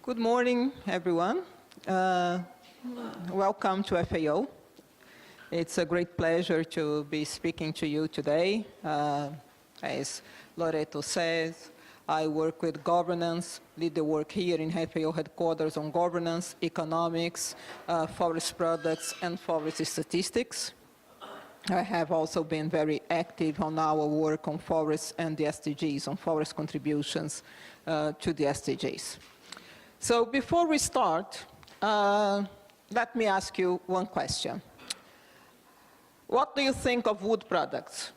Good morning, everyone. Welcome to FAO. It's a great pleasure to be speaking to you today. As Loreto says, I work with governance, lead the work here in FAO headquarters on governance, economics, forest products, and forest statistics. I have also been very active on our work on forests and the SDGs, on forest contributions to the SDGs. So before we start, let me ask you one question. What do you think of wood products?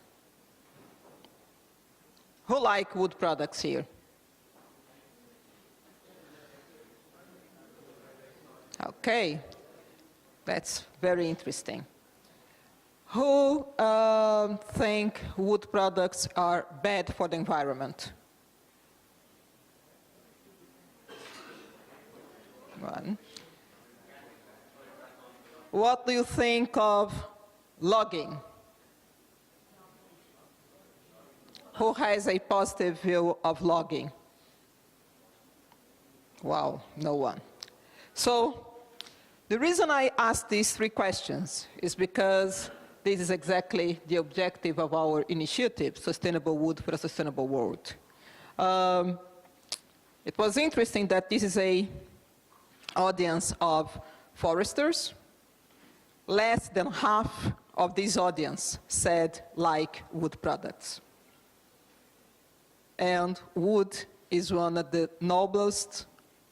Who like wood products here? Okay, that's very interesting. Who think wood products are bad for the environment? One. What do you think of logging? Who has a positive view of logging? Wow, no one. So the reason I asked these three questions is because this is exactly the objective of our initiative, Sustainable Wood for a Sustainable World. It was interesting that this is an audience of foresters. Less than half of this audience said like wood products. And wood is one of the noblest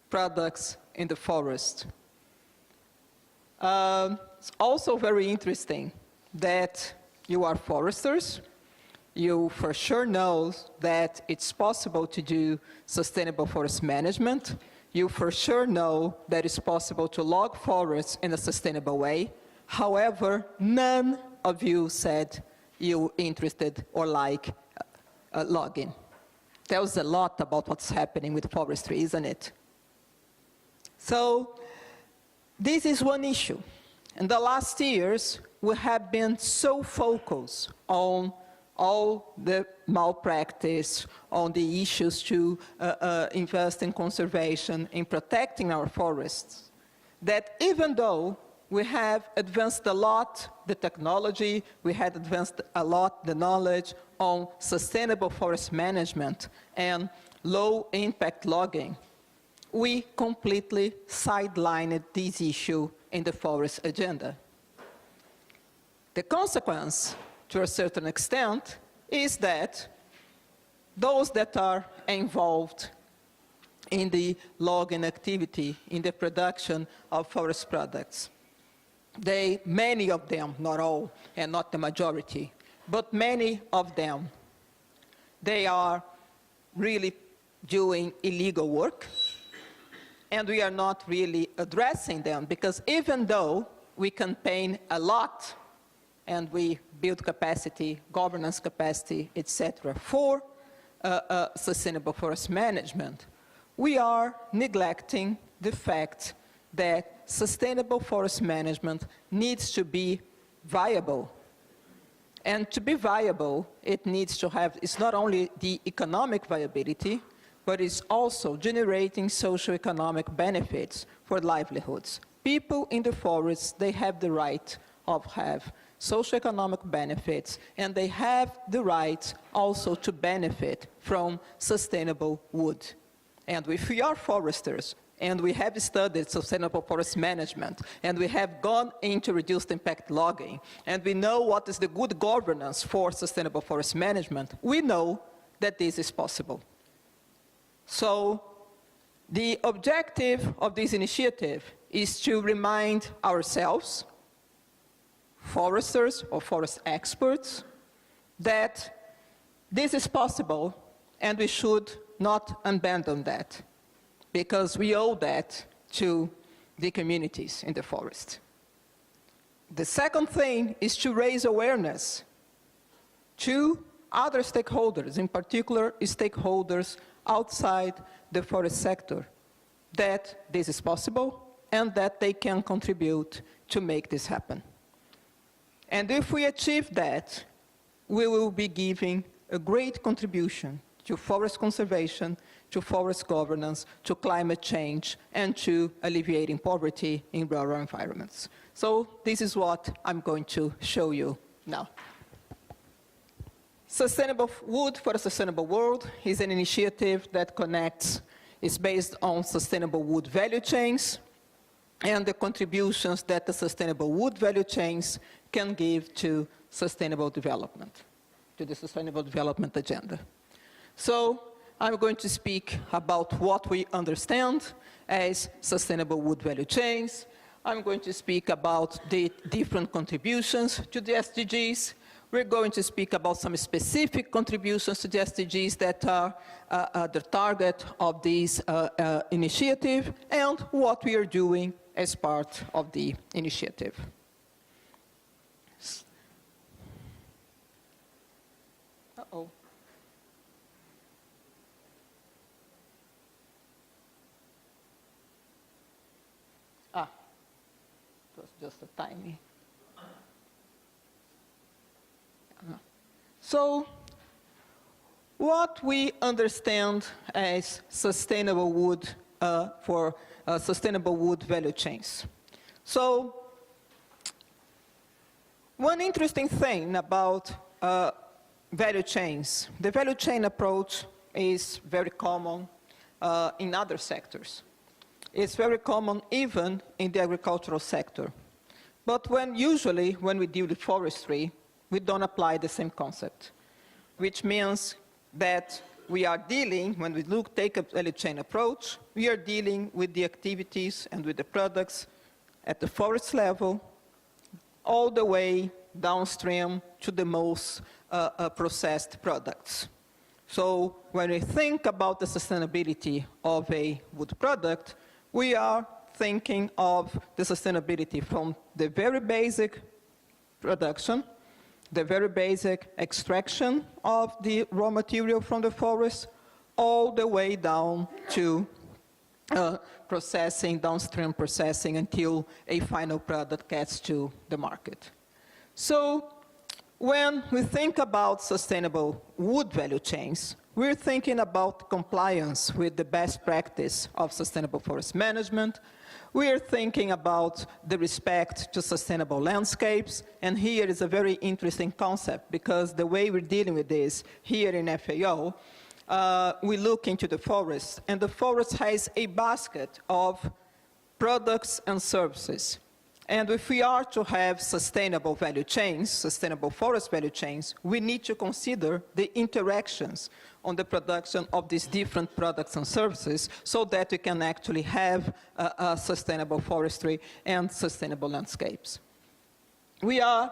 products in the forest. It's also very interesting that you are foresters. You for sure know that it's possible to do sustainable forest management. You for sure know that it's possible to log forests in a sustainable way. However, none of you said you're interested or like logging. Tells a lot about what's happening with forestry, isn't it? So this is one issue. In the last years, we have been so focused on all the malpractice, on the issues to invest in conservation, in protecting our forests, that even though we have advanced a lot the technology, we had advanced a lot the knowledge on sustainable forest management and low impact logging, we completely sidelined this issue in the forest agenda. The consequence, to a certain extent, is that those that are involved in the logging activity, in the production of forest products, many of them, not all, and not the majority, but many of them, they are really doing illegal work, and we are not really addressing them, because even though we campaign a lot and we build capacity, governance capacity, etc., for sustainable forest management, we are neglecting the fact that sustainable forest management needs to be viable. And to be viable, it needs to have, it's not only the economic viability, but it's also generating socioeconomic benefits for livelihoods. People in the forests, they have the right of have socioeconomic benefits, and they have the right also to benefit from sustainable wood. And if we are foresters, and we have studied sustainable forest management, and we have gone into reduced impact logging, and we know what is the good governance for sustainable forest management, we know that this is possible. So the objective of this initiative is to remind ourselves, foresters or forest experts, that this is possible and we should not abandon that, because we owe that to the communities in the forest. The second thing is to raise awareness to other stakeholders, in particular stakeholders outside the forest sector, that this is possible and that they can contribute to make this happen. And if we achieve that, we will be giving a great contribution to forest conservation, to forest governance, to climate change, and to alleviating poverty in rural environments. So this is what I'm going to show you now. Sustainable Wood for a Sustainable World is an initiative that is based on sustainable wood value chains and the contributions that the sustainable wood value chains can give to sustainable development, to the Sustainable Development Agenda. So I'm going to speak about what we understand as sustainable wood value chains. I'm going to speak about the different contributions to the SDGs. We're going to speak about some specific contributions to the SDGs that are the target of this initiative and what we are doing as part of the initiative. Uh-oh. It was just a timing. So, what we understand as sustainable wood for sustainable wood value chains. So, one interesting thing about value chains, the value chain approach is very common in other sectors. It's very common even in the agricultural sector. But usually when we deal with forestry, we don't apply the same concept, which means that we are dealing, when we take a value chain approach, we are dealing with the activities and with the products at the forest level, all the way downstream to the most processed products. So when we think about the sustainability of a wood product, we are thinking of the sustainability from the very basic production, the very basic extraction of the raw material from the forest, all the way down to processing, downstream processing, until a final product gets to the market. So when we think about sustainable wood value chains, we're thinking about compliance with the best practice of sustainable forest management. We're thinking about the respect to sustainable landscapes, and here is a very interesting concept, because the way we're dealing with this here in FAO, we look into the forest, and the forest has a basket of products and services. And if we are to have sustainable value chains, sustainable forest value chains, we need to consider the interactions on the production of these different products and services so that we can actually have sustainable forestry and sustainable landscapes. We are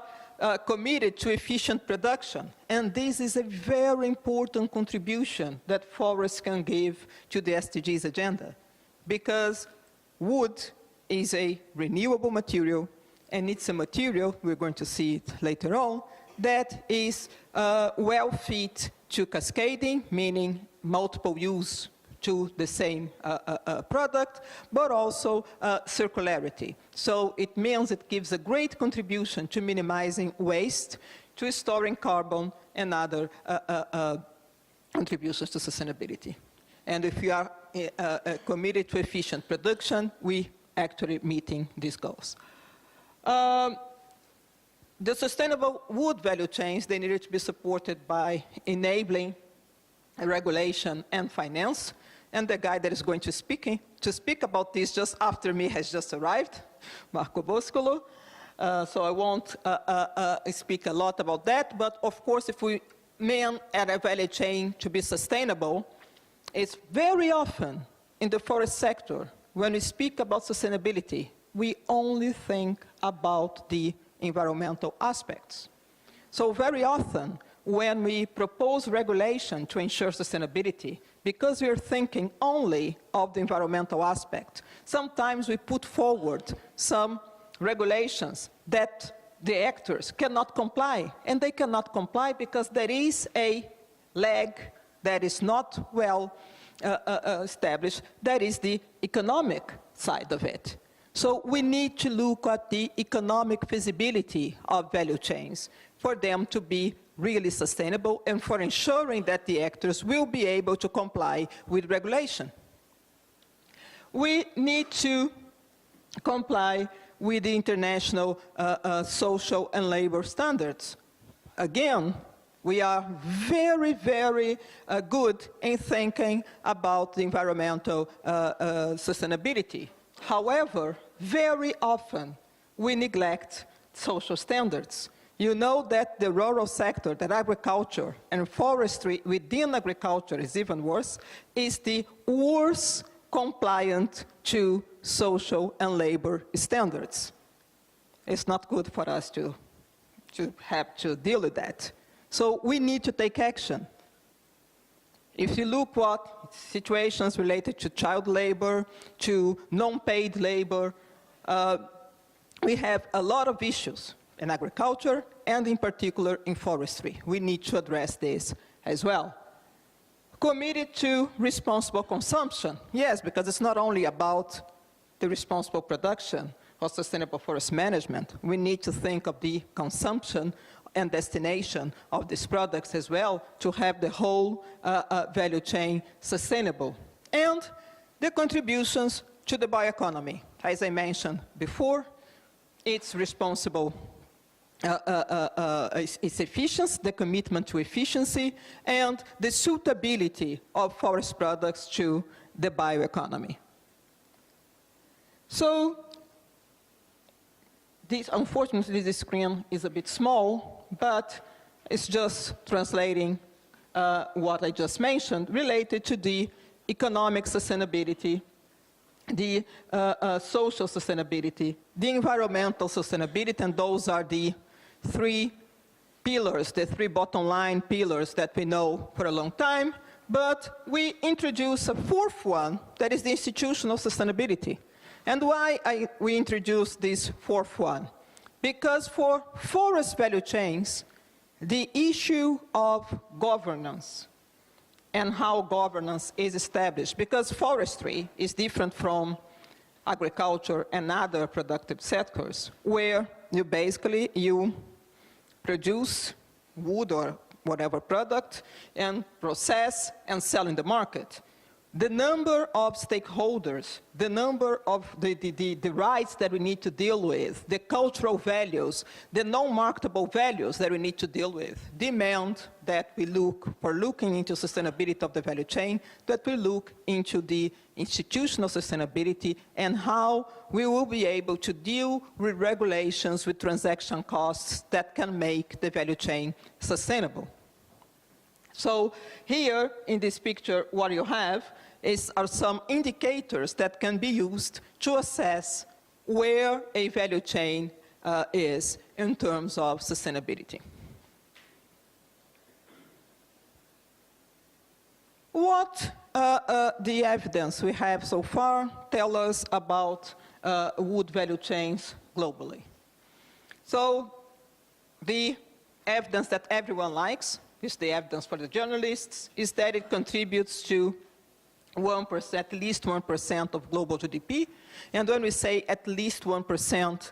committed to efficient production, and this is a very important contribution that forests can give to the SDGs agenda, because wood is a renewable material, and it's a material, we're going to see it later on, that is well fit to cascading, meaning multiple use to the same product, but also circularity. So it means it gives a great contribution to minimizing waste, to storing carbon, and other contributions to sustainability. And if we are committed to efficient production, we actually meeting these goals. The sustainable wood value chains, they needed to be supported by enabling regulation and finance. And the guy that is going to speak about this just after me has just arrived, Marco Boscolo. So I won't speak a lot about that, but of course if we mean at a value chain to be sustainable, it's very often in the forest sector, when we speak about sustainability, we only think about the environmental aspects. So very often, when we propose regulation to ensure sustainability, because we are thinking only of the environmental aspect, sometimes we put forward some regulations that the actors cannot comply. And they cannot comply because there is a lag that is not well established, that is the economic side of it. So we need to look at the economic feasibility of value chains for them to be really sustainable and for ensuring that the actors will be able to comply with regulation. We need to comply with the international social and labor standards. Again, we are very, very good in thinking about the environmental sustainability. However, very often we neglect social standards. You know that the rural sector, that agriculture and forestry within agriculture is even worse, is the worst compliant to social and labor standards. It's not good for us to have to deal with that. So we need to take action. If you look what situations related to child labor, to non-paid labor, we have a lot of issues in agriculture and in particular in forestry. We need to address this as well. Committed to responsible consumption, yes, because it's not only about the responsible production or sustainable forest management. We need to think of the consumption and destination of these products as well to have the whole value chain sustainable. And the contributions to the bioeconomy. As I mentioned before, it's responsible, it's efficiency, the commitment to efficiency, and the suitability of forest products to the bioeconomy. So, unfortunately, this screen is a bit small, but it's just translating what I just mentioned related to the economic sustainability, the social sustainability, the environmental sustainability, and those are the three pillars, the three bottom line pillars that we know for a long time, but we introduce a fourth one, that is the institutional sustainability. And why we introduced this fourth one? Because for forest value chains, the issue of governance and how governance is established, because forestry is different from agriculture and other productive sectors, where you basically produce wood or whatever product and process and sell in the market. The number of stakeholders, the number of the rights that we need to deal with, the cultural values, the non-marketable values that we need to deal with, demand that we looking into sustainability of the value chain, that we look into the institutional sustainability and how we will be able to deal with regulations, with transaction costs that can make the value chain sustainable. So here in this picture, what you have are some indicators that can be used to assess where a value chain is in terms of sustainability. What the evidence we have so far tell us about wood value chains globally? So the evidence that everyone likes is the evidence for the journalists, is that it contributes to 1%, at least 1% of global GDP. And when we say at least 1%,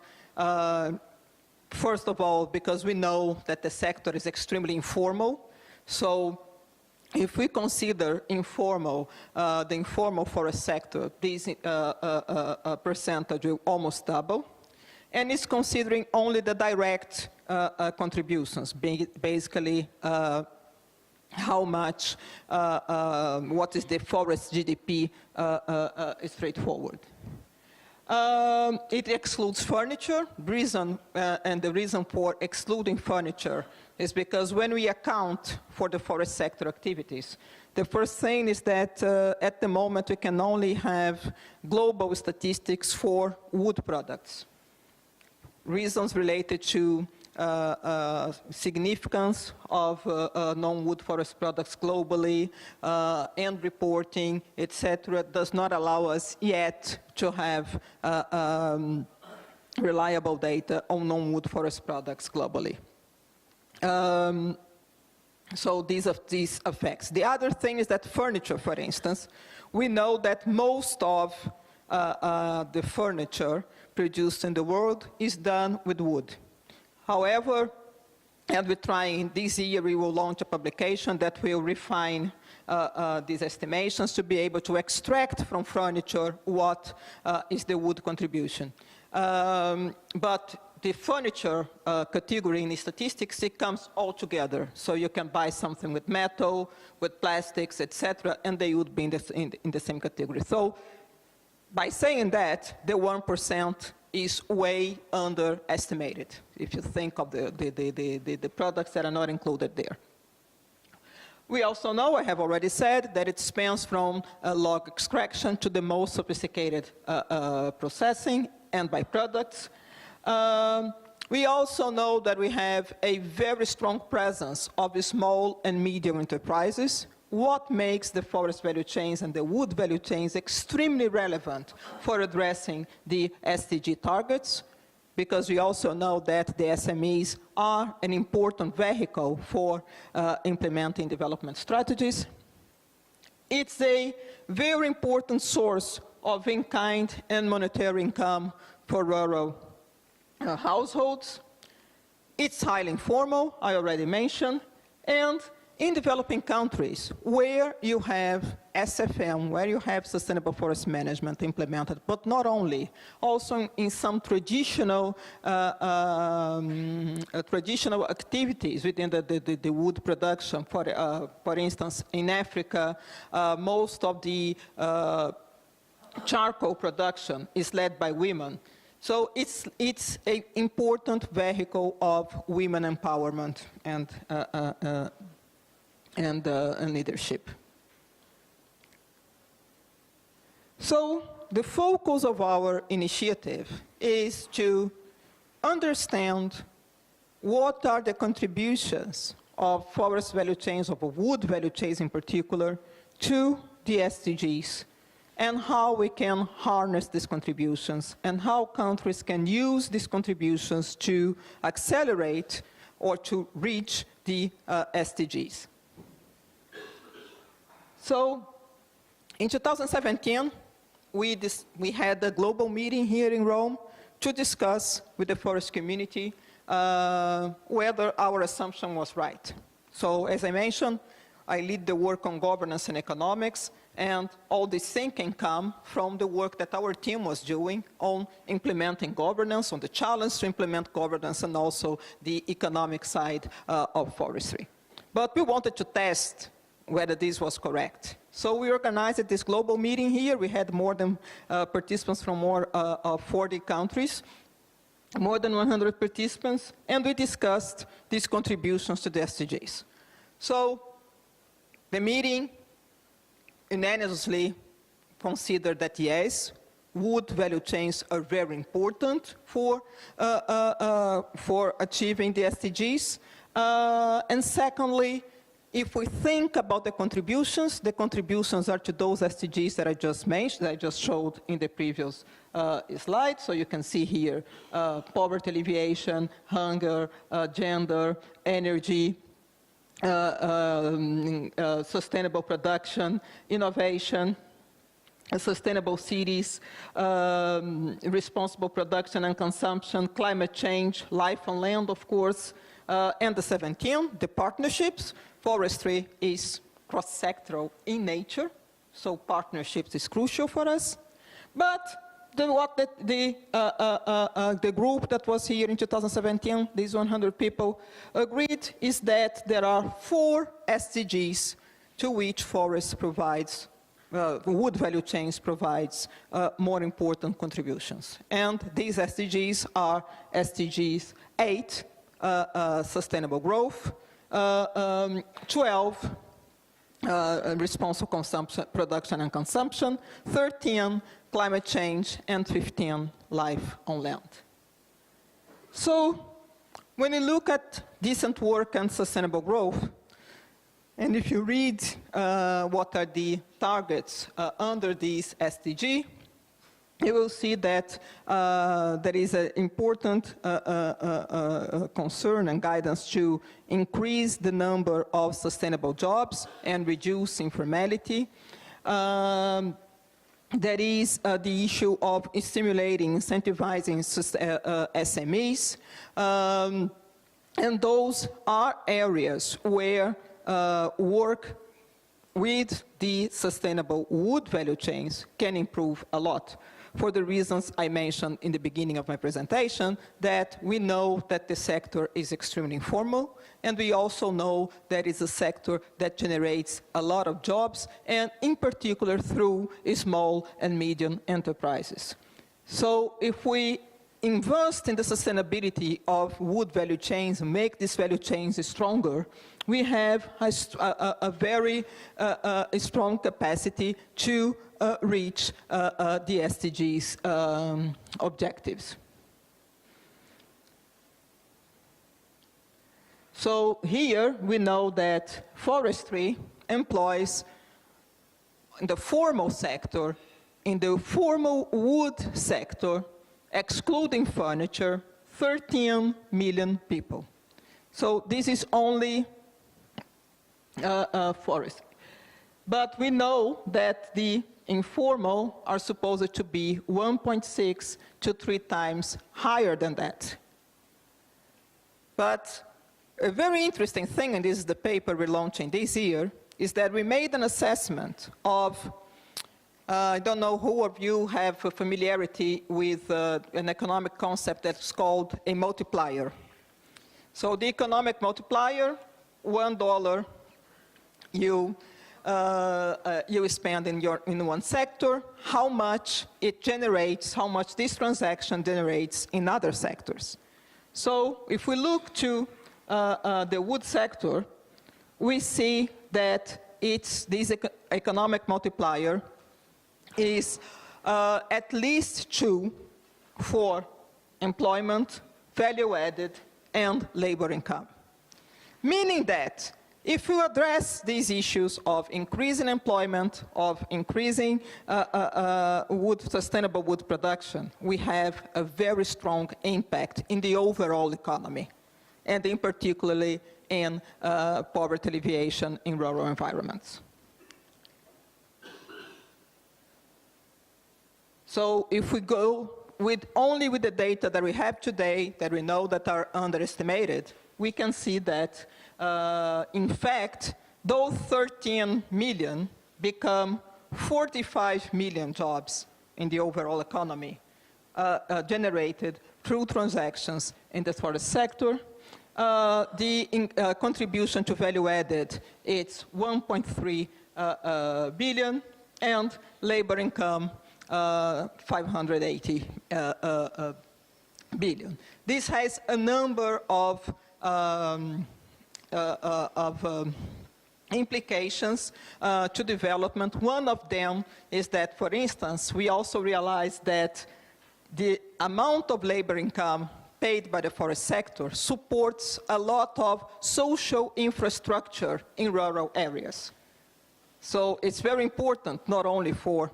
first of all, because we know that the sector is extremely informal. So if we consider informal, the informal forest sector, this percentage will almost double. And it's considering only the direct contributions, basically how much, what is the forest GDP is straightforward. It excludes furniture. And the reason for excluding furniture is because when we account for the forest sector activities, the first thing is that at the moment we can only have global statistics for wood products. Reasons related to significance of non-wood forest products globally and reporting, etc., does not allow us yet to have reliable data on non-wood forest products globally. So these effects. The other thing is that furniture, for instance, we know that most of the furniture produced in the world is done with wood. However, And we're trying, this year we will launch a publication that will refine these estimations to be able to extract from furniture what is the wood contribution. But the furniture category in the statistics, it comes all together. So you can buy something with metal, with plastics, etc., and they would be in the same category. So by saying that, the 1% is way underestimated, if you think of the products that are not included there. We also know, I have already said, that it spans from log extraction to the most sophisticated processing and byproducts. We also know that we have a very strong presence of small and medium enterprises. What makes the forest value chains and the wood value chains extremely relevant for addressing the SDG targets, because we also know that the SMEs are an important vehicle for implementing development strategies. It's a very important source of in-kind and monetary income for rural households. It's highly informal, I already mentioned, and in developing countries where you have SFM, where you have sustainable forest management implemented, but not only, also in some traditional activities within the wood production. For instance, in Africa, most of the charcoal production is led by women. So it's an important vehicle of women empowerment and leadership. So the focus of our initiative is to understand what are the contributions of forest value chains, of wood value chains in particular, to the SDGs, and how we can harness these contributions, and how countries can use these contributions to accelerate or to reach the SDGs. So, in 2017, we had a global meeting here in Rome to discuss with the forest community whether our assumption was right. So, as I mentioned, I lead the work on governance and economics, and all this thinking comes from the work that our team was doing on implementing governance, on the challenge to implement governance, and also the economic side of forestry. But we wanted to test whether this was correct. So we organized this global meeting here. We had more than participants from more 40 countries, more than 100 participants, and we discussed these contributions to the SDGs. So the meeting unanimously considered that yes, wood value chains are very important for achieving the SDGs. And secondly, if we think about the contributions are to those SDGs that I just mentioned, that I just showed in the previous slide. So you can see here poverty alleviation, hunger, gender, energy, sustainable production, innovation, sustainable cities, responsible production and consumption, climate change, life on land, of course, and the 17, the partnerships. Forestry is cross-sectoral in nature, so partnerships is crucial for us. But the group that was here in 2017, these 100 people, agreed is that there are 4 SDGs to which forest provides, wood value chains provides more important contributions. And these SDGs are SDGs 8, sustainable growth, 12, responsible consumption, production and consumption, 13, climate change, and 15, life on land. So, when you look at decent work and sustainable growth, and if you read what are the targets under these SDG, you will see that there is an important concern and guidance to increase the number of sustainable jobs and reduce informality. There is the issue of stimulating, incentivizing SMEs. And those are areas where work with the sustainable wood value chains can improve a lot, for the reasons I mentioned in the beginning of my presentation, that we know that the sector is extremely informal, and we also know that it's a sector that generates a lot of jobs, and in particular through small and medium enterprises. So if we invest in the sustainability of wood value chains and make these value chains stronger, we have a very strong capacity to reach the SDGs objectives. So here we know that forestry employs in the formal sector, in the formal wood sector, excluding furniture, 13 million people. So this is only forest. But we know that the informal are supposed to be 1.6 to 3 times higher than that. But a very interesting thing, and this is the paper we're launching this year, is that we made an assessment of I don't know who of you have a familiarity with an economic concept that's called a multiplier. So the economic multiplier, $1 you spend in one sector, how much it generates, how much this transaction generates in other sectors. So if we look to the wood sector, we see that this economic multiplier is at least 2 for employment, value added, and labor income. Meaning that if you address these issues of increasing employment, of increasing sustainable wood production, we have a very strong impact in the overall economy, and in particularly in poverty alleviation in rural environments. So if we go only with the data that we have today, that we know that are underestimated, we can see that, in fact, those 13 million become 45 million jobs in the overall economy generated through transactions in the forest sector. The contribution to value added, it's 1.3 billion, and labor income, 580 billion. This has a number of implications to development. One of them is that, for instance, we also realize that the amount of labor income paid by the forest sector supports a lot of social infrastructure in rural areas. So it's very important, not only for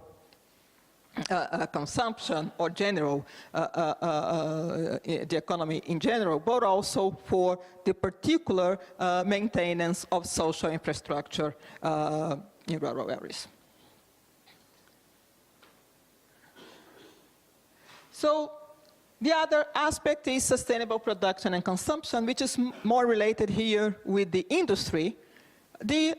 consumption or general, the economy in general, but also for the particular maintenance of social infrastructure in rural areas. So the other aspect is sustainable production and consumption, which is more related here with the industry. The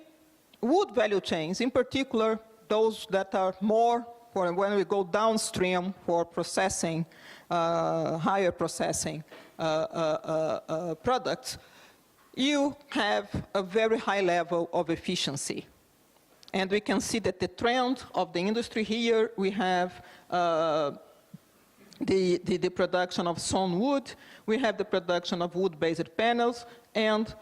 wood value chains, in particular, those that are more when we go downstream for processing, higher processing products, you have a very high level of efficiency. And we can see that the trend of the industry here, we have the production of sawn wood, we have the production of wood-based panels, and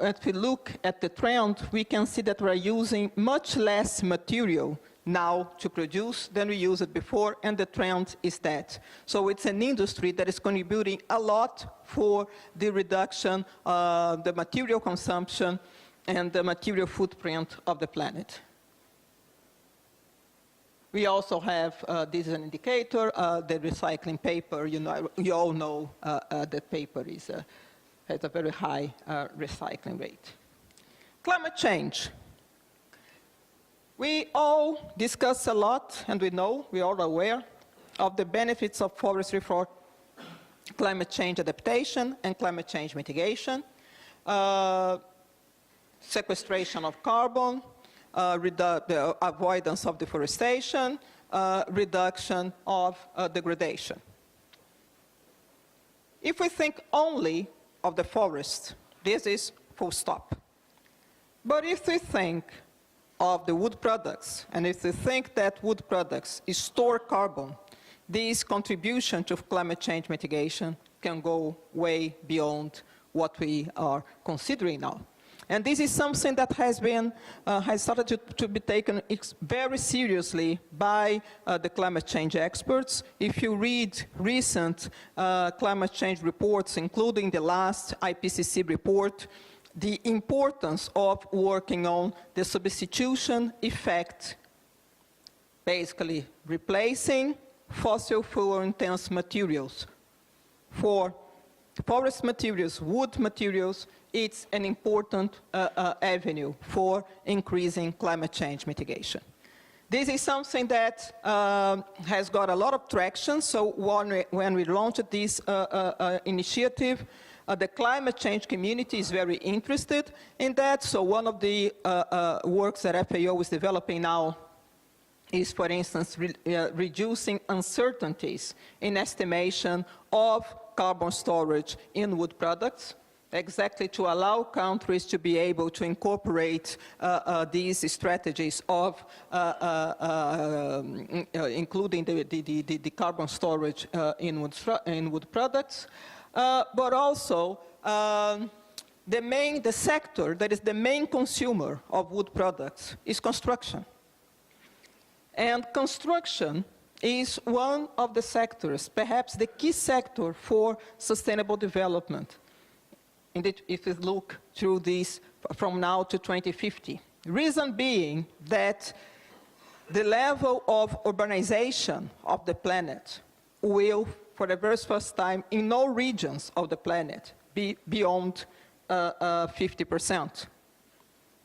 if we look at the trend, we can see that we're using much less material now to produce than we used before, and the trend is that. So it's an industry that is contributing a lot for the reduction of the material consumption and the material footprint of the planet. We also have, this is an indicator, the recycling paper. You all know that paper has a very high recycling rate. Climate change. We all discuss a lot, and we know, we are aware of the benefits of forestry for climate change adaptation and climate change mitigation, sequestration of carbon, the avoidance of deforestation, reduction of degradation. If we think only of the forest, this is full stop. But if we think of the wood products, and if we think that wood products store carbon, this contribution to climate change mitigation can go way beyond what we are considering now. And this is something that has started to be taken very seriously by the climate change experts. If you read recent climate change reports, including the last IPCC report, the importance of working on the substitution effect, basically replacing fossil fuel-intense materials for forest materials, wood materials, it's an important avenue for increasing climate change mitigation. This is something that has got a lot of traction. So when we launched this initiative, the climate change community is very interested in that. So one of the works that FAO is developing now is, for instance, reducing uncertainties in estimation of carbon storage in wood products, exactly to allow countries to be able to incorporate these strategies of including the carbon storage in wood products. But also, the sector that is the main consumer of wood products is construction. And construction is one of the sectors, perhaps the key sector for sustainable development, if you look through this from now to 2050. Reason being that the level of urbanization of the planet will, for the very first time, in all regions of the planet, be beyond 50%.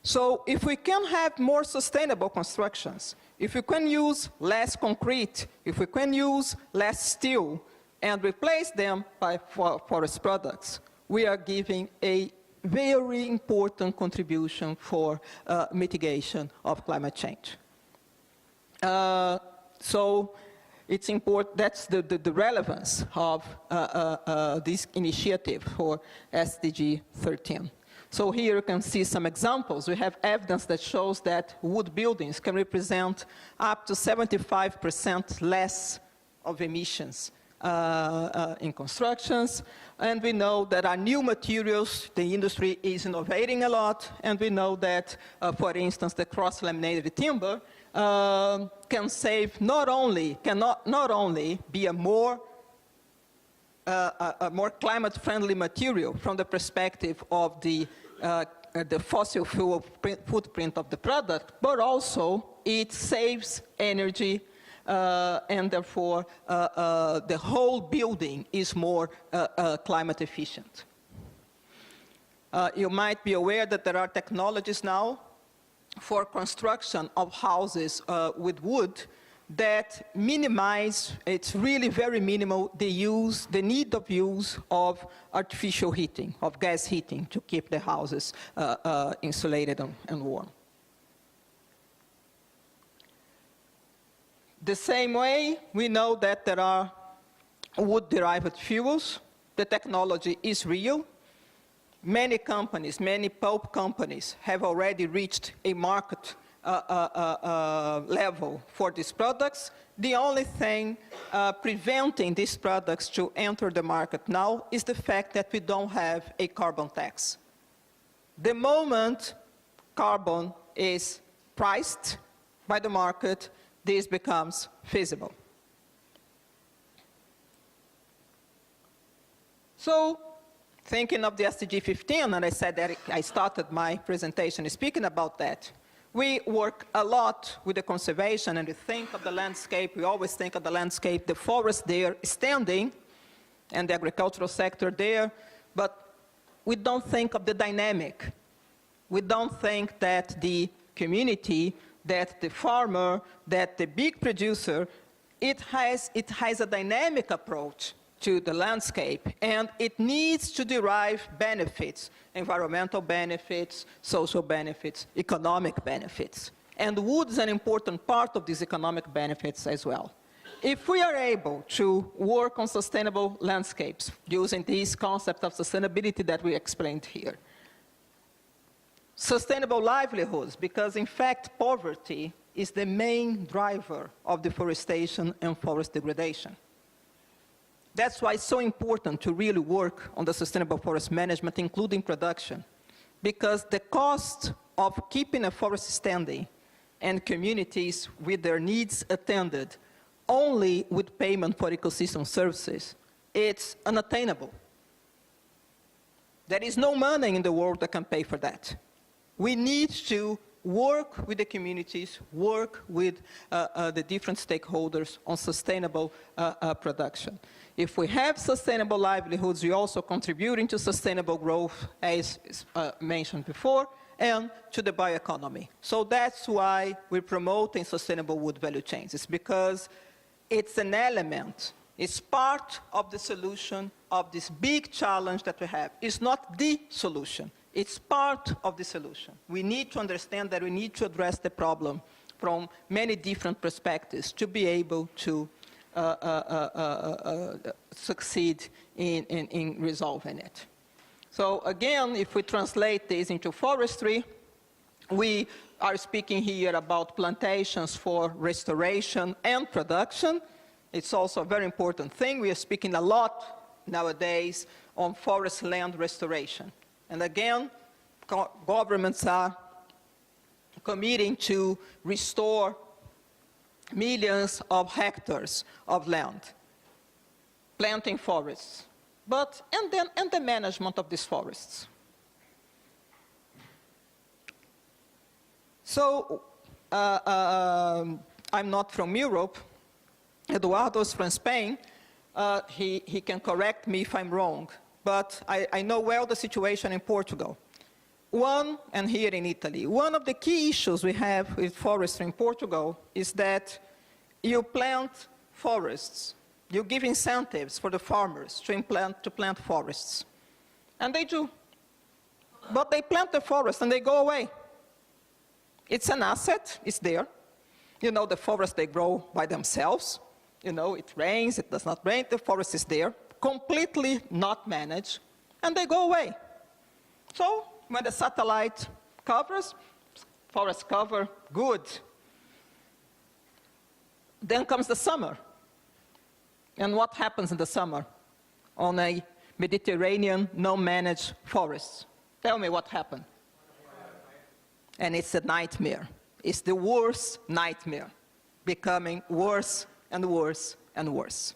So if we can have more sustainable constructions, if we can use less concrete, if we can use less steel, and replace them by forest products, we are giving a very important contribution for mitigation of climate change. So it's important, that's the relevance of this initiative for SDG 13. So here you can see some examples. We have evidence that shows that wood buildings can represent up to 75% less of emissions in constructions. And we know that our new materials, the industry is innovating a lot. And we know that, for instance, the cross-laminated timber can save not only be a more climate-friendly material from the perspective of the fossil fuel footprint of the product, but also it saves energy, and therefore the whole building is more climate efficient. You might be aware that there are technologies now for construction of houses with wood that minimize, it's really very minimal, the need of use of artificial heating, of gas heating, to keep the houses insulated and warm. The same way, we know that there are wood-derived fuels. The technology is real. Many companies, many pulp companies have already reached a market level for these products. The only thing preventing these products to enter the market now is the fact that we don't have a carbon tax. The moment carbon is priced by the market, this becomes feasible. So, thinking of the SDG 15, and I said that I started my presentation speaking about that. We work a lot with the conservation, and we think of the landscape. We always think of the landscape, the forest there standing, and the agricultural sector there, but we don't think of the dynamic. We don't think that the community, that the farmer, that the big producer, it has a dynamic approach to the landscape, and it needs to derive benefits, environmental benefits, social benefits, economic benefits. And wood is an important part of these economic benefits as well. If we are able to work on sustainable landscapes using this concept of sustainability that we explained here, sustainable livelihoods, because in fact poverty is the main driver of deforestation and forest degradation. That's why it's so important to really work on the sustainable forest management, including production, because the cost of keeping a forest standing and communities with their needs attended only with payment for ecosystem services, it's unattainable. There is no money in the world that can pay for that. We need to work with the communities, work with the different stakeholders on sustainable production. If we have sustainable livelihoods, we also contributing to sustainable growth, as mentioned before, and to the bioeconomy. So that's why we're promoting sustainable wood value chains. It's because it's an element, it's part of the solution of this big challenge that we have. It's not the solution, it's part of the solution. We need to understand that we need to address the problem from many different perspectives to be able to succeed in resolving it. So again, if we translate this into forestry, we are speaking here about plantations for restoration and production. It's also a very important thing. We are speaking a lot nowadays on forest land restoration. And again, governments are committing to restore millions of hectares of land, planting forests, and the management of these forests. So, I'm not from Europe. Eduardo is from Spain. He can correct me if I'm wrong, but I know well the situation in Portugal. And here in Italy, one of the key issues we have with forestry in Portugal is that you plant forests, you give incentives for the farmers to plant forests. And they do. But they plant the forest and they go away. It's an asset, it's there. You know, the forests, they grow by themselves. You know, it rains, it does not rain, the forest is there, completely not managed, and they go away. So, when the satellite covers, forest cover, good. Then comes the summer. And what happens in the summer on a Mediterranean, no-managed forest? Tell me what happened. And it's a nightmare. It's the worst nightmare, becoming worse and worse and worse.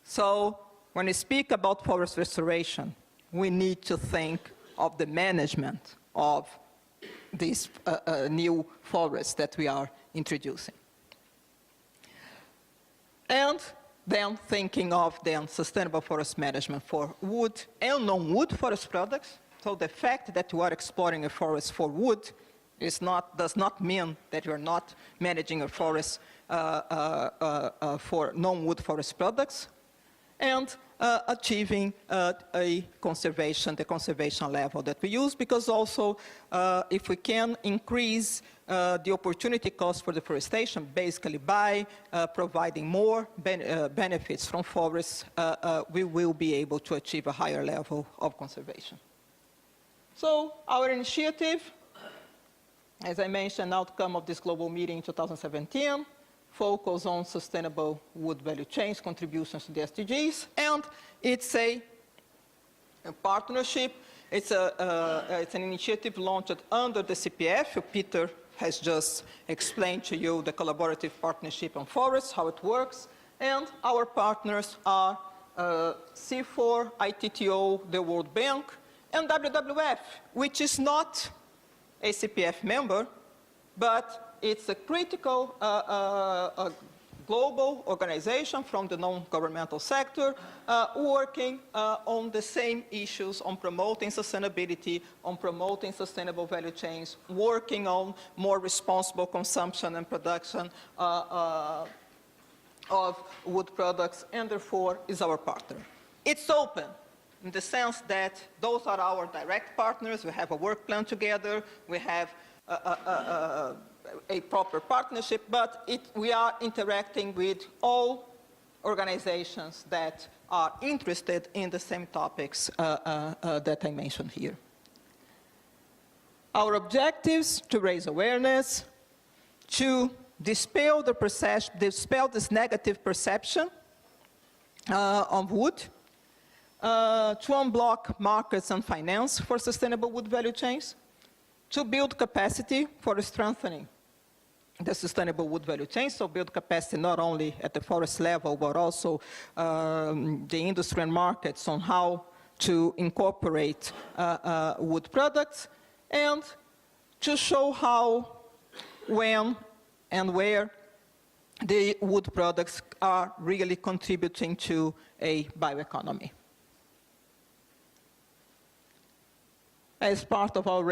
So when we speak about forest restoration, we need to think of the management of these new forests that we are introducing. And then thinking of sustainable forest management for wood and non-wood forest products. So the fact that you are exploring a forest for wood does not mean that you're not managing a forest for non-wood forest products, and achieving the conservation level that we use, because also if we can increase the opportunity cost for deforestation, basically by providing more benefits from forests, we will be able to achieve a higher level of conservation. So our initiative, as I mentioned, outcome of this global meeting in 2017, focus on sustainable wood value chains, contributions to the SDGs, and it's a partnership. It's an initiative launched under the CPF. Peter has just explained to you the collaborative partnership on forests, how it works, and our partners are C4, ITTO, the World Bank, and WWF, which is not a CPF member, but it's a critical global organization from the non-governmental sector working on the same issues, on promoting sustainability, on promoting sustainable value chains, working on more responsible consumption and production of wood products, and therefore is our partner. It's open in the sense that those are our direct partners. We have a work plan together. We have a proper partnership, but we are interacting with all organizations that are interested in the same topics that I mentioned here. Our objectives: to raise awareness, to dispel this negative perception of wood, to unblock markets and finance for sustainable wood value chains, to build capacity for strengthening the sustainable wood value chain, so build capacity not only at the forest level, but also the industry and markets on how to incorporate wood products, and to show how, when, and where the wood products are really contributing to a bioeconomy. As part of our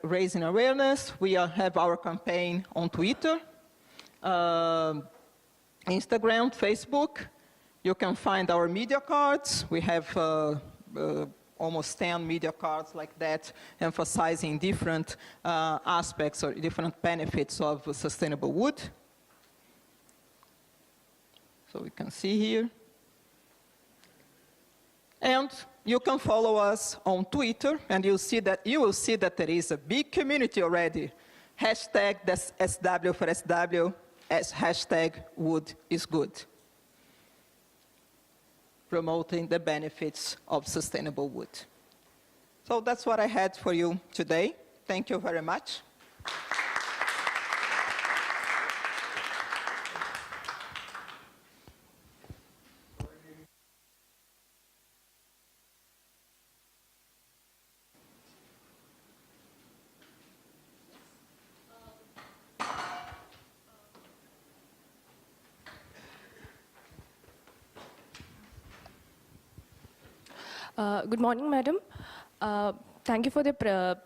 raising awareness, we have our campaign on Twitter, Instagram, Facebook. You can find our media cards. We have almost 10 media cards like that, emphasizing different aspects or different benefits of sustainable wood. So we can see here. And you can follow us on Twitter, and you will see that there is a big community already. Hashtag SW4SW as hashtag wood is good, promoting the benefits of sustainable wood. So that's what I had for you today. Thank you very much. Good morning, madam. Thank you for the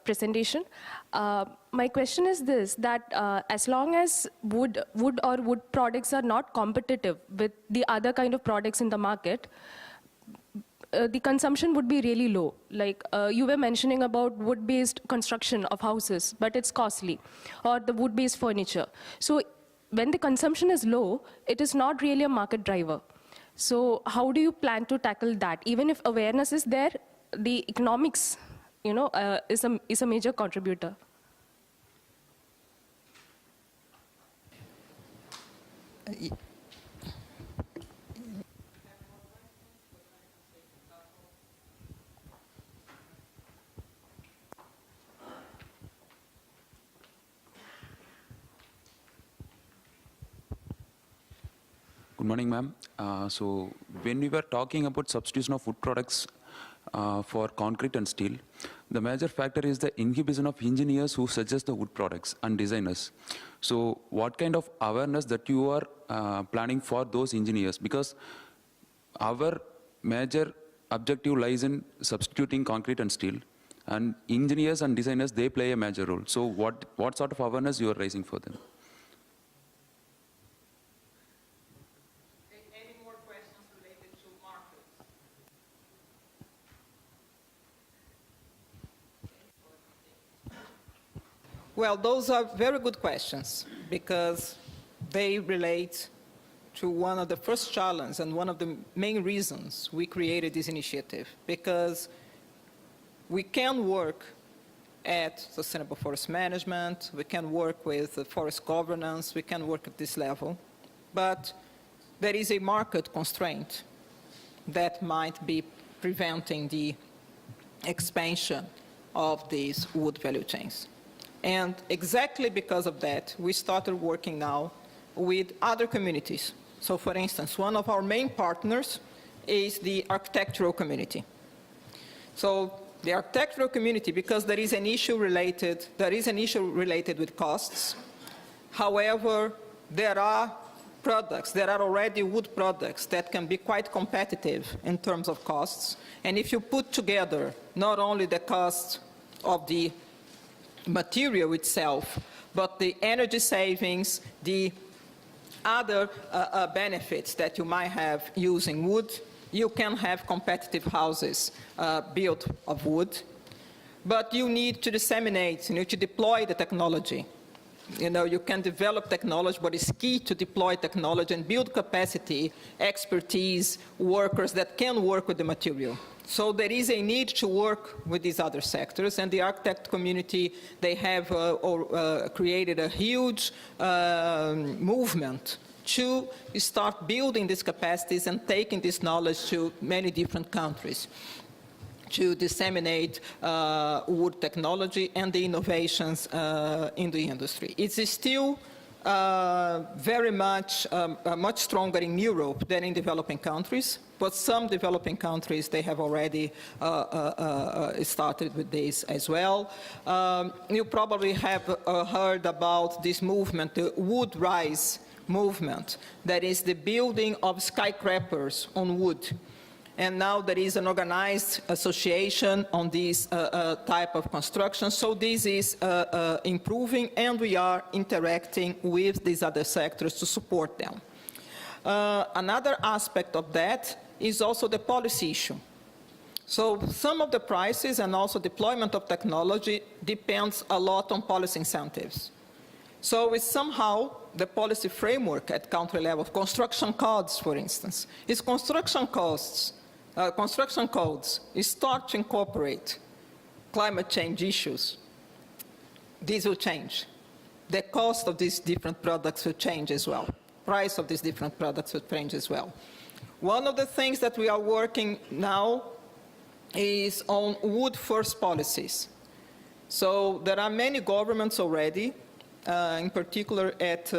presentation. My question is this, that as long as wood or wood products are not competitive with the other kind of products in the market, the consumption would be really low. Like you were mentioning about wood-based construction of houses, but it's costly, or the wood-based furniture. So when the consumption is low, it is not really a market driver. So how do you plan to tackle that? Even if awareness is there, the economics, is a major contributor. Good morning, ma'am. So when we were talking about substitution of wood products for concrete and steel, the major factor is the inhibition of engineers who suggest the wood products and designers. So what kind of awareness that you are planning for those engineers? Because our major objective lies in substituting concrete and steel, and engineers and designers, they play a major role. So what sort of awareness you are raising for them? Well, those are very good questions because they relate to one of the first challenges and one of the main reasons we created this initiative, because we can work at sustainable forest management, we can work with forest governance, we can work at this level, but there is a market constraint that might be preventing the expansion of these wood value chains. And exactly because of that, we started working now with other communities. So for instance, one of our main partners is the architectural community. So the architectural community, because there is an issue related with costs. However, there are already wood products that can be quite competitive in terms of costs. And if you put together not only the cost of the material itself, but the energy savings, the other benefits that you might have using wood. You can have competitive houses built of wood, but you need to disseminate, you need to deploy the technology. You know, you can develop technology, but it's key to deploy technology and build capacity, expertise, workers that can work with the material. So there is a need to work with these other sectors, and the architect community, they have created a huge movement to start building these capacities and taking this knowledge to many different countries to disseminate wood technology and the innovations in the industry. It's still very much stronger in Europe than in developing countries, but some developing countries, they have already started with this as well. You probably have heard about this movement, the Wood Rise movement, that is the building of skyscrapers on wood. And now there is an organized association on this type of construction. So this is improving, and we are interacting with these other sectors to support them. Another aspect of that is also the policy issue. So some of the prices and also deployment of technology depends a lot on policy incentives. So it's somehow the policy framework at country level, construction codes, for instance, is construction costs. Construction codes start to incorporate climate change issues. These will change. The cost of these different products will change as well. Price of these different products will change as well. One of the things that we are working now is on wood-first policies. So there are many governments already, in particular at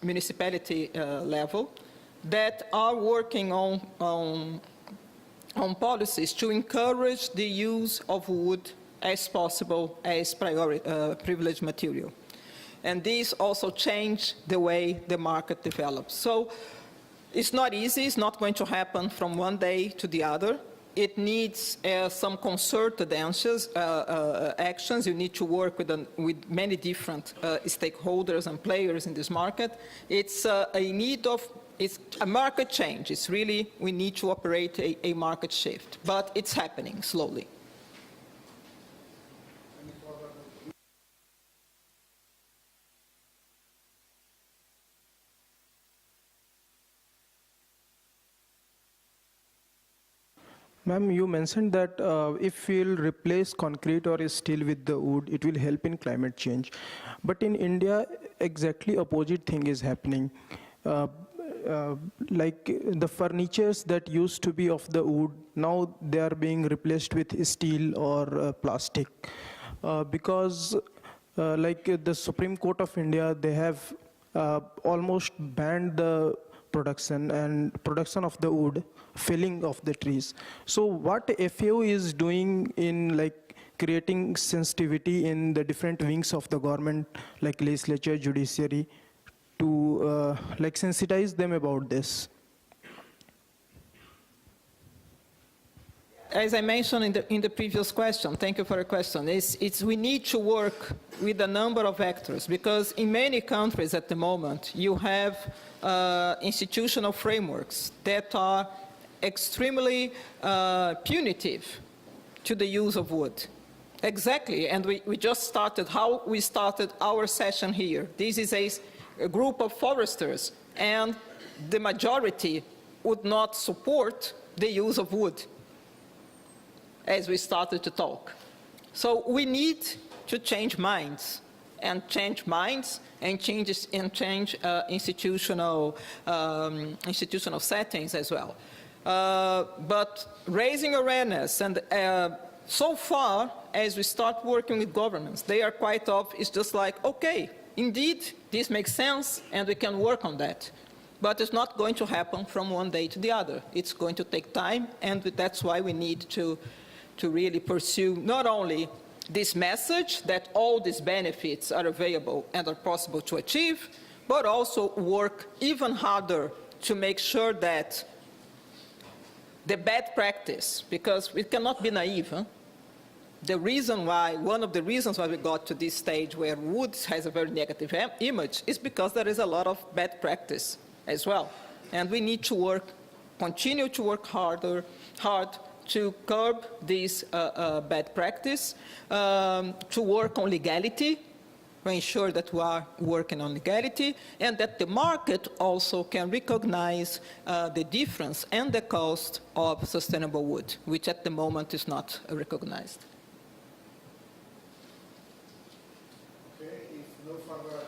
municipality level, that are working on policies to encourage the use of wood as possible as privileged material. And these also change the way the market develops. So it's not easy, it's not going to happen from one day to the other. It needs some concerted actions. You need to work with many different stakeholders and players in this market. It's it's a market change. It's really, we need to operate a market shift, but it's happening slowly. Ma'am, you mentioned that if we'll replace concrete or steel with the wood, it will help in climate change. But in India, exactly opposite thing is happening. Like the furnitures that used to be of the wood, now they are being replaced with steel or plastic. Because like the Supreme Court of India, they have almost banned the production of the wood, felling of the trees. So what FAO is doing in like creating sensitivity in the different wings of the government, like legislature, judiciary, to like sensitize them about this? As I mentioned in the previous question, thank you for your question, we need to work with a number of actors, because in many countries at the moment, you have institutional frameworks that are extremely punitive to the use of wood. Exactly, and we just started, how we started our session here. This is a group of foresters, and the majority would not support the use of wood as we started to talk. So we need to change minds and change institutional settings as well. But raising awareness, and so far as we start working with governments, they are quite it's just like, okay, indeed, this makes sense, and we can work on that. But it's not going to happen from one day to the other. It's going to take time, and that's why we need to really pursue not only this message that all these benefits are available and are possible to achieve, but also work even harder to make sure that the bad practice, because we cannot be naive, one of the reasons why we got to this stage where wood has a very negative image is because there is a lot of bad practice as well. And we need to continue to work hard to curb this bad practice, to work on legality, to ensure that we are working on legality, and that the market also can recognize the difference and the cost of sustainable wood, which at the moment is not recognized. Okay, if no further